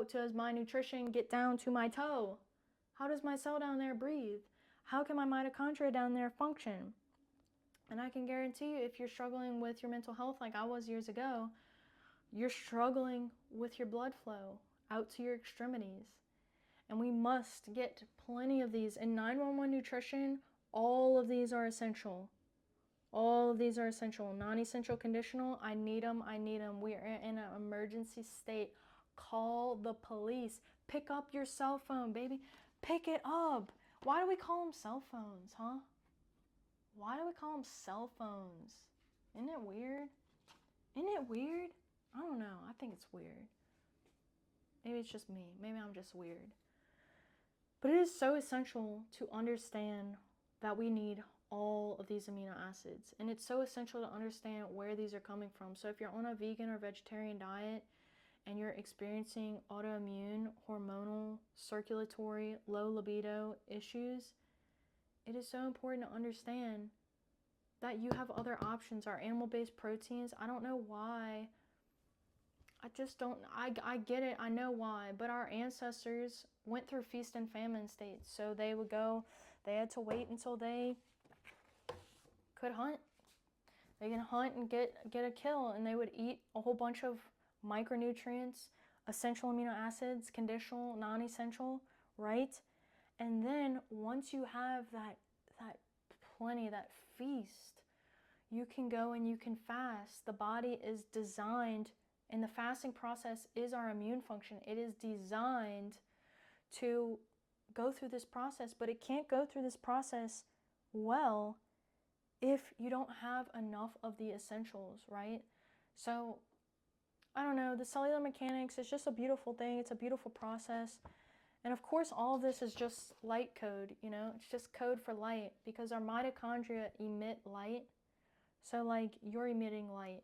how does my nutrition get down to my toe? How does my cell down there breathe? How can my mitochondria down there function? And I can guarantee you, if you're struggling with your mental health like I was years ago, you're struggling with your blood flow out to your extremities. And we must get plenty of these. In 911 nutrition, all of these are essential. All of these are essential. Non-essential conditional, I need them, I need them. We are in an emergency state. Call the police. Pick up your cell phone, baby. Pick it up. Why do we call them cell phones, huh? Why do we call them cell phones? Isn't it weird? Isn't it weird? I don't know. I think it's weird. Maybe it's just me. Maybe I'm just weird. But it is so essential to understand that we need all of these amino acids. And it's so essential to understand where these are coming from. So if you're on a vegan or vegetarian diet and you're experiencing autoimmune, hormonal, circulatory, low libido issues, it is so important to understand that you have other options. Our animal-based proteins, I don't know why. I just don't, I get it, I know why, but our ancestors went through feast and famine states. So they would go, they had to wait until they could hunt. They can hunt and get a kill, and they would eat a whole bunch of micronutrients, essential amino acids, conditional, non-essential, right? And then once you have that plenty, that feast, you can go and you can fast. The body is designed, and the fasting process is our immune function. It is designed to go through this process, but it can't go through this process well if you don't have enough of the essentials, right? So, I don't know, the cellular mechanics is just a beautiful thing. It's a beautiful process. And of course, all of this is just light code, you know? It's just code for light, because our mitochondria emit light. So like, you're emitting light.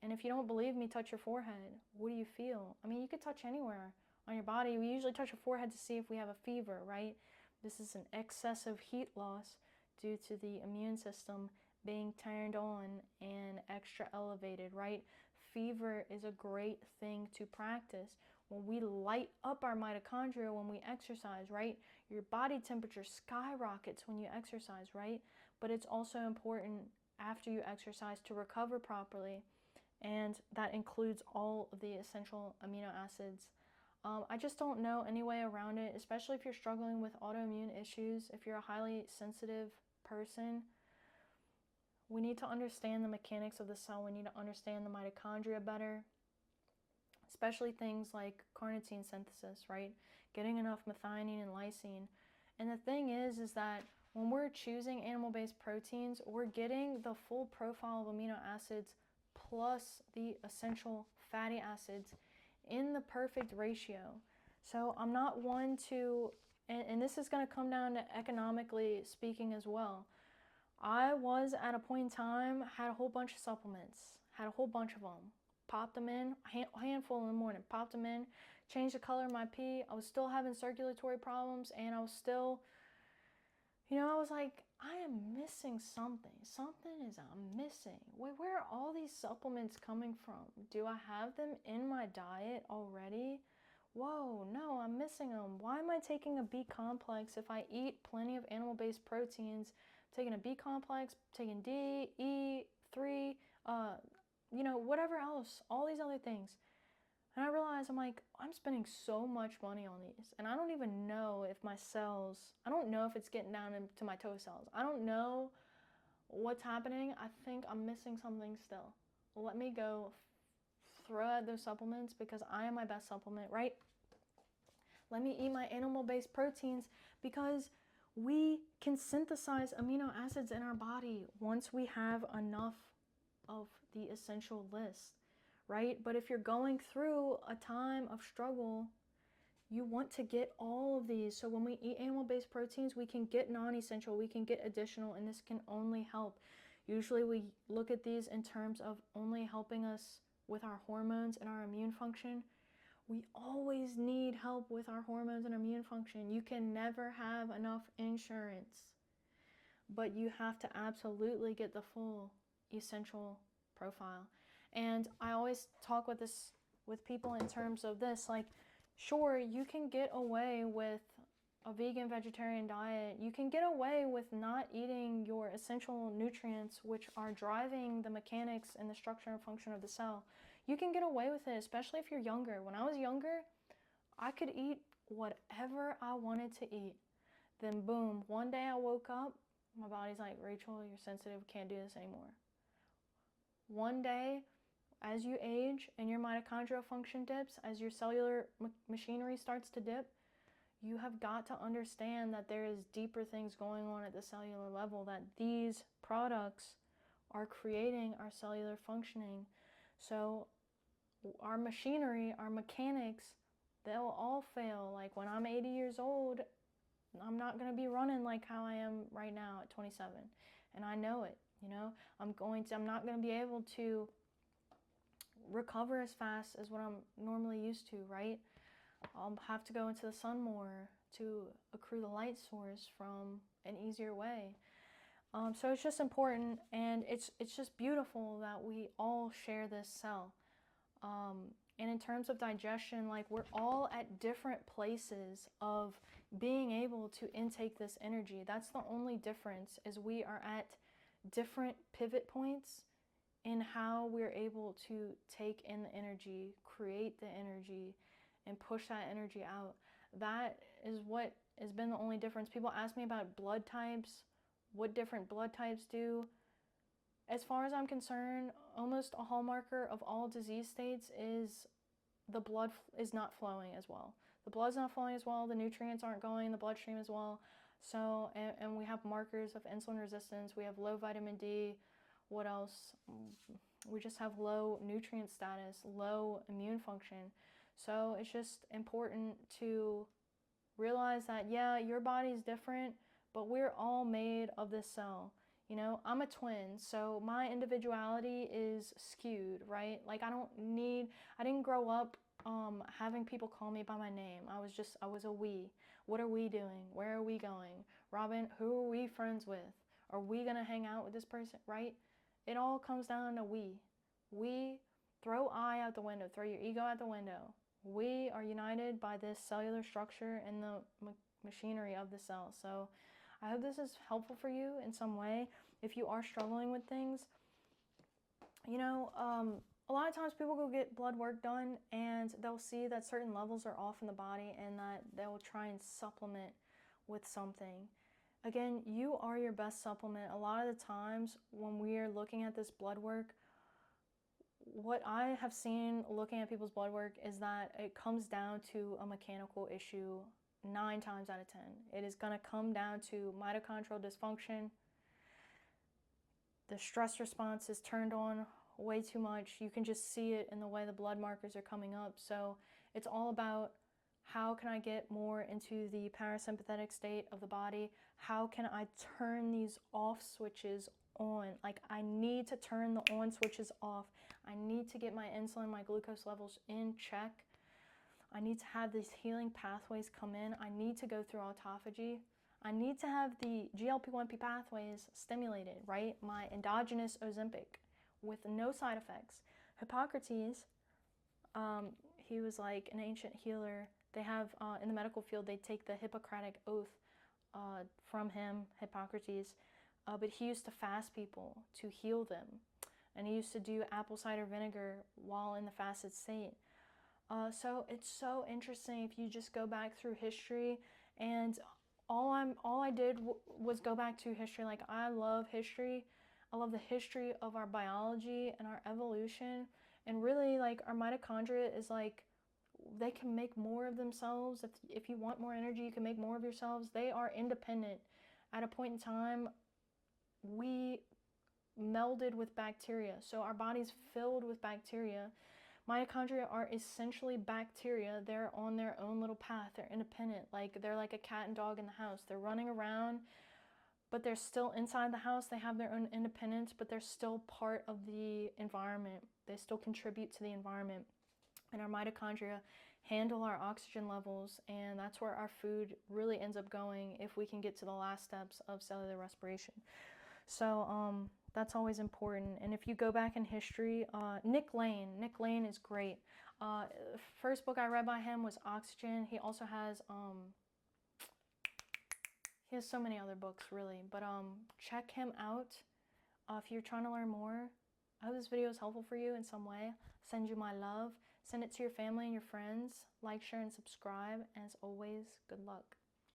And if you don't believe me, touch your forehead. What do you feel? I mean, you could touch anywhere on your body. We usually touch your forehead to see if we have a fever, right? This is an excessive heat loss due to the immune system being turned on and extra elevated, right? Fever is a great thing to practice. When we light up our mitochondria when we exercise, right? Your body temperature skyrockets when you exercise, right? But it's also important after you exercise to recover properly. And that includes all of the essential amino acids. I just don't know any way around it, especially if you're struggling with autoimmune issues, if you're a highly sensitive person. We need to understand the mechanics of the cell. We need to understand the mitochondria better, especially things like carnitine synthesis, right? Getting enough methionine and lysine. And the thing is that when we're choosing animal-based proteins, we're getting the full profile of amino acids plus the essential fatty acids in the perfect ratio. So I'm not one to, and this is going to come down to economically speaking as well. I was at a point in time, had a whole bunch of supplements, had a whole bunch of them, popped them in, a handful in the morning, popped them in, changed the color of my pee. I was still having circulatory problems, and I was still, you know, I was like, I am missing something. Something is I'm missing. Wait, where are all these supplements coming from? Do I have them in my diet already? Whoa, no, I'm missing them. Why am I taking a B complex if I eat plenty of animal-based proteins? I'm taking a B complex, taking D, E, 3, you know, whatever else, all these other things. And I realized, I'm like, I'm spending so much money on these, and I don't even know if my cells, I don't know if it's getting down into my toe cells. I don't know what's happening. I think I'm missing something still. Let me go throw out those supplements, because I am my best supplement, right? Let me eat my animal-based proteins, because we can synthesize amino acids in our body once we have enough of the essential list, right? But if you're going through a time of struggle, you want to get all of these. So when we eat animal-based proteins, we can get non-essential, we can get additional, and this can only help. Usually we look at these in terms of only helping us with our hormones and our immune function. We always need help with our hormones and immune function. You can never have enough insurance, but you have to absolutely get the full essential profile. And I always talk with people in terms of this, like, Sure, you can get away with a vegan vegetarian diet. You can get away with not eating your essential nutrients, which are driving the mechanics and the structure and function of the cell. You can get away with it, especially if you're younger. When I was younger, I could eat whatever I wanted to eat. Then boom, one day I woke up, my body's like, Rachel, you're sensitive, can't do this anymore. One day, as you age and your mitochondrial function dips, as your cellular machinery starts to dip, you have got to understand that there is deeper things going on at the cellular level, that these products are creating our cellular functioning. So our machinery, our mechanics, they'll all fail. Like when I'm 80 years old, I'm not going to be running like how I am right now at 27. And I know it, you know. I'm not going to be able to recover as fast as what I'm normally used to, right? I'll have to go into the sun more to accrue the light source from an easier way. So it's just important, and it's just beautiful that we all share this cell. And in terms of digestion, like we're all at different places of being able to intake this energy. That's the only difference, is we are at different pivot points in how we're able to take in the energy, create the energy, and push that energy out. That is what has been the only difference. People ask me about blood types, what different blood types do. As far as I'm concerned, almost a hallmarker of all disease states is the blood is not flowing as well. The blood's not flowing as well, the nutrients aren't going in the bloodstream as well. So, and we have markers of insulin resistance, we have low vitamin D, what else? We just have low nutrient status, low immune function. So it's just important to realize that, yeah, your body's different, but we're all made of this cell. You know, I'm a twin, so my individuality is skewed, right? Like I didn't grow up having people call me by my name. I was a we. What are we doing? Where are we going? Robin, who are we friends with? Are we gonna hang out with this person, right? It all comes down to we. We, throw I out the window, throw your ego out the window. We are united by this cellular structure and the machinery of the cell. So I hope this is helpful for you in some way. If you are struggling with things, you know, a lot of times people go get blood work done and they'll see that certain levels are off in the body and that they'll try and supplement with something. Again, you are your best supplement. A lot of the times when we are looking at this blood work, what I have seen looking at people's blood work is that it comes down to a mechanical issue 9 times out of 10. It is going to come down to mitochondrial dysfunction. The stress response is turned on way too much. You can just see it in the way the blood markers are coming up. So it's all about, how can I get more into the parasympathetic state of the body? How can I turn these off switches on? Like I need to turn the on switches off. I need to get my insulin, my glucose levels in check. I need to have these healing pathways come in. I need to go through autophagy. I need to have the GLP-1P pathways stimulated, right? My endogenous Ozempic with no side effects. Hippocrates, he was like an ancient healer. They have, in the medical field, they take the Hippocratic oath from him, Hippocrates, but he used to fast people to heal them. And he used to do apple cider vinegar while in the fasted state. So it's so interesting if you just go back through history, and all I did was go back to history. Like I love history. I love the history of our biology and our evolution, and really like our mitochondria is like, they can make more of themselves. If you want more energy, you can make more of yourselves. They are independent. At a point in time, we melded with bacteria. So our body's filled with bacteria. Mitochondria are essentially bacteria. They're on their own little path. They're independent. Like they're like a cat and dog in the house. They're running around, but they're still inside the house. They have their own independence, but they're still part of the environment. They still contribute to the environment. And our mitochondria handle our oxygen levels, and that's where our food really ends up going if we can get to the last steps of cellular respiration. So that's always important. And if you go back in history, Nick Lane is great. First book I read by him was Oxygen. He also has he has so many other books, really. But check him out if you're trying to learn more. I hope this video is helpful for you in some way. Send you my love. Send it to your family and your friends. Like, share, and subscribe. And as always, good luck.